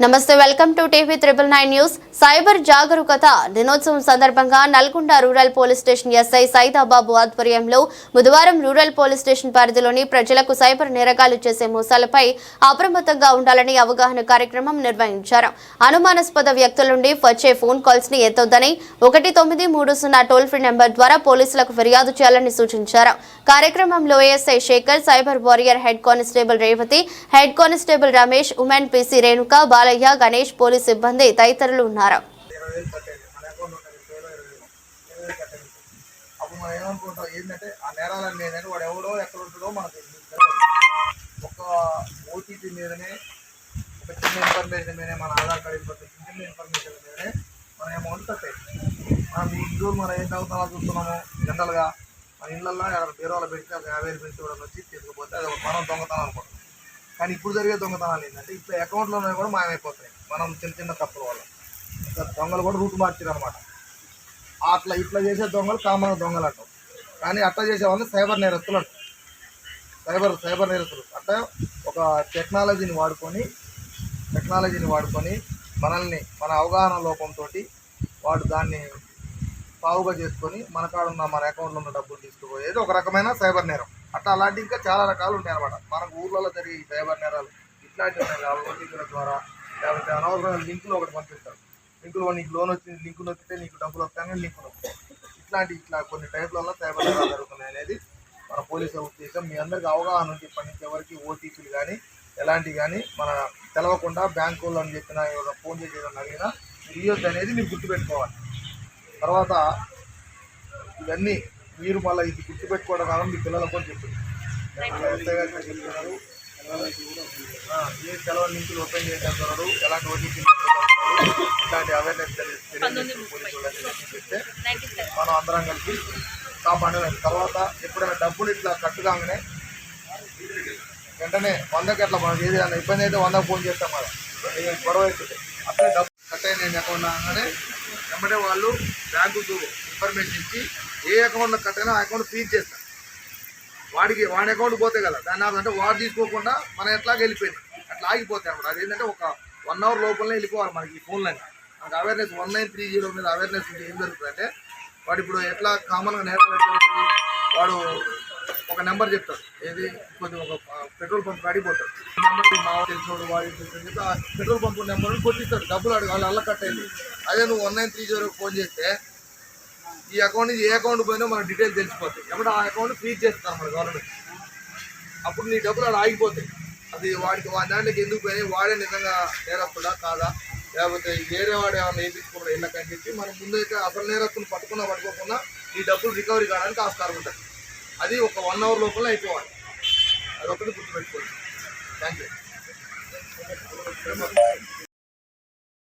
నమస్తే welcome to TV 999 news. Cyber జాగరూకత దినోత్సవం సందర్భంగా Nalgonda rural police station SI Saidababu ఆధ్వర్యంలో బుధవారం రూరల్ పోలీస్ స్టేషన్ పరిధిలోని ప్రజలకు సైబర్ నేరగాళ్లు చేసే మోసాలపై అప్రమత్తంగా ఉండాలని అవగాహన కార్యక్రమం నిర్వహించారు. అనుమానాస్పద వ్యక్తుల నుండి వచ్చే ఫోన్ కాల్స్ ని ఎత్తొద్దని 1930 టోల్ ఫ్రీ నెంబర్ ద్వారా పోలీసులకు ఫిర్యాదు చేయాలని సూచించారు. కార్యక్రమంలో ASI Shekhar, cyber warrior head constable Revathi, head constable Ramesh, women PC Renuka, Balaiah, Ganesh, police సిబ్బంది తదితరులు ఉన్నారు. అప్పుడు మనం ఏమనుకుంటాం ఏంటంటే ఆ నేరాలన్నీ ఏంటంటే వాడు ఎవడో ఎక్కడ ఉంటాడో మనకు ఒక ఓటీపీ మీదనే, ఒక చిన్న ఇన్ఫర్మేషన్ మీదనే, మన ఆధార్ కార్డు ఇన్ఫర్మేషన్, చిన్న ఇన్ఫర్మేషన్ మీదనే మన అమౌంట్ కట్టాయి. మనం ఈ రోజు మనం ఏం చదువుతామో చూస్తున్నాము. జనరల్గా మన ఇళ్ళల్లో బీరోలో పెట్టి ఒక 50,000 పెట్టి కూడా వచ్చి తీసుకుపోతే అది మనం దొంగతనం అనుకుంటాం. కానీ ఇప్పుడు జరిగే దొంగతనాలు ఏంటంటే ఇప్పుడు అకౌంట్లో కూడా మాయమైపోతాయి. మనం చిన్న చిన్న తప్పుల వల్ల దొంగలు కూడా రూట్ మార్చారు అనమాట. అట్లా ఇట్లా చేసే దొంగలు కామన్ దొంగలు అంటాం. కానీ అట్లా చేసే వాళ్ళు సైబర్ నేరస్తులు అంటారు. సైబర్ నేరస్తులు అంటే ఒక టెక్నాలజీని వాడుకొని మనల్ని మన అవగాహన లోపంతో వాడు దాన్ని పావుగా చేసుకొని మన కాడ ఉన్న మన అకౌంట్లో ఉన్న డబ్బులు తీసుకుపోయేది ఒక రకమైన సైబర్ నేరం. అట్లా అలాంటి ఇంకా చాలా రకాలు ఉంటాయి అనమాట. మనకు ఊర్లలో జరిగే ఈ సైబర్ నేరాలు ఇట్లాంటివి ఉన్నాయి. ఓటీపీల ద్వారా లేకపోతే అనవసరమైన లింకులు ఒకటి పంపిస్తారు. లింకులు నీకు లోన్ వచ్చింది, లింకు నొక్కితే నీకు డబ్బులు వస్తాయని లింకు నొక్కుతాయి. ఇట్లా కొన్ని టైప్లలో సైబర్ నేరాలు జరుగుతున్నాయి అనేది మన పోలీసుల ఉద్దేశం. మీ అందరికీ అవగాహన ఉంది. ఇప్పటి నుంచి ఎవరికి ఓటీపీలు కానీ ఎలాంటివి కానీ మన తెలవకుండా బ్యాంకు వాళ్ళు అని చెప్పినా ఫోన్ చేసి అడిగినా ఇవ్వద్దు అనేది మీరు గుర్తుపెట్టుకోవాలి. తర్వాత ఇవన్నీ మీరు మళ్ళీ ఇది గుర్తుపెట్టుకోవడం కాదు, మీ పిల్లలకు కూడా చెప్పారు. చెప్తున్నారు ఏ సెలవు లింకులు ఓపెన్ చేసేస్తున్నారు, ఎలాంటి ఓటీపీ ఇలాంటి అవేర్నెస్ చెప్తే మనం అందరం కలిసి కాపాడలేదు. తర్వాత ఎప్పుడైనా డబ్బులు ఇట్లా కట్టుగానే వెంటనే 100కి అట్లా మనకి ఏదైనా ఇబ్బంది అయితే 100కి ఫోన్ చేస్తాం కదా, గొడవ అవుతుంది. అట్లే డబ్బు కట్ అయిన నేను అకౌంట్ అనగానే వెంబడే వాళ్ళు బ్యాంకుకు ఇన్ఫర్మేషన్ ఇచ్చి ఏ అకౌంట్లో కట్ అయినా ఆ అకౌంట్ ఫ్రీజ్ చేస్తారు. వాడి అకౌంట్ పోతే కదా దాన్ని అంటే వాడు తీసుకోకుండా మనం ఎట్లాగ వెళ్ళిపోయింది అట్లా ఆగిపోతాయి అన్నమాట. అదేంటంటే ఒక 1 అవర్ లోపలనే వెళ్ళిపోవాలి మనకి ఈ ఫోన్లని. మనకు అవేర్నెస్ 1930 మీద అవేర్నెస్ ఉంటే ఏం జరుగుతుందంటే వాడు ఇప్పుడు ఎట్లా కామన్గా నేరాలు జరుగుతుంది. వాడు ఒక నెంబర్ చెప్తాడు, ఏది కొంచెం ఒక పెట్రోల్ పంప్ అడిగిపోతాడు. నెంబర్ మా తెలిసినోడు వాడి చెప్పి ఆ పెట్రోల్ పంపు నెంబర్ని కొట్టిస్తాడు. డబ్బులు అడిగి వాళ్ళు అల్ల కట్ అయింది. అదే నువ్వు 1930 ఫోన్ చేస్తే ఈ అకౌంట్ నుంచి ఏ అకౌంట్ పోయినా మనకు డీటెయిల్స్ తెలిసిపోతాయి. కాబట్టి ఆ అకౌంట్ ఫ్రీజ్ చేస్తారు మన గవర్నమెంట్. అప్పుడు నీ డబ్బులు అలా ఆగిపోతాయి. అది వాడి దాంట్లోకి ఎందుకు పోయినాయి, వాడే నిజంగా నేరస్తుడా కాదా, లేకపోతే వేరే వాడు ఏమైనా వేయించుకోవడం ఇళ్ళకని చెప్పి మనం ముందైతే అసలు నేరస్తుని పట్టుకోకుండా ఈ డబ్బులు రికవరీ కావడానికి ఆస్కారం ఉంటుంది. అది ఒక 1 అవర్ లోపల అయిపోవాలి. అదొకటి గుర్తుపెట్టుకోవాలి.